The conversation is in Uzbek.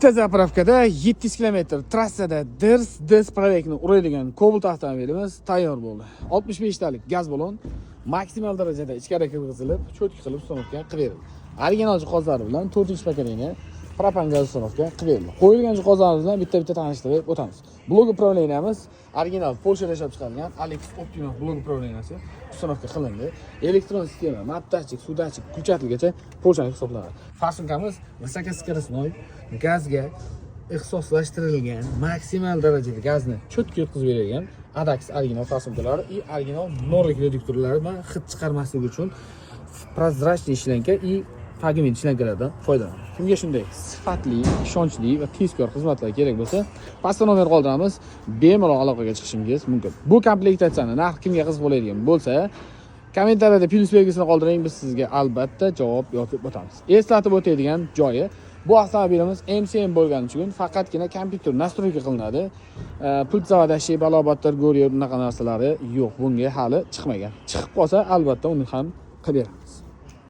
Bitta zapravkada 700 km trassada dirs provektni uradigan Cobalt avtomobilimiz tayyor bo'ldi. 65 talik gaz balon maksimal darajada ichkariga kirgizilib, cho'tki qilib uстановка qilib berildi. Original jihozlari bilan 4-pokoleniya propan gaz uстановка qilib berildi. Qo'yilgan jihozlarimiz bilan bitta tanishtirib o'tamiz. Blok upravleniyamiz original Polshada ishlab chiqarilgan Alex Optima blok upravleniyasi uстановка qilindi. Elektron sistema, matdachik, sudachik, ключаtlgacha Polshalik hisoblanadi. Farsunkamiz высокоскоростной gazga ixtisoslashtirilgan maksimal darajada gazni cho'tki yetkazib beradigan Adax original farsunkalari и original Norveg reduktorlari bilan hid chiqarmasligi uchun prozrachniy shlanka и fragment shlankalardan foydalanadi. Kimga shunday sifatli, ishonchli va tezkor xizmatlar kerak bo'lsa, pastda nomer qoldiramiz, bemalol aloqaga chiqishingiz mumkin. Bu komplektatsiyani narxi kimga qiziq bo'ladigan bo'lsa, kommentariyada plus belgisini qoldiring, biz sizga albatta javob yozib o'tamiz. Eslatib o'tadigan joyi, bu avtomobilimiz MCM bo'lgani uchun faqatgina kompyuter nastroyka qilinadi. Pult zavadashi, balobatlar, go'riyor bunaqa narsalari yo'q. Bunga hali chiqmagan. Chiqib qolsa albatta uni ham qilib beramiz.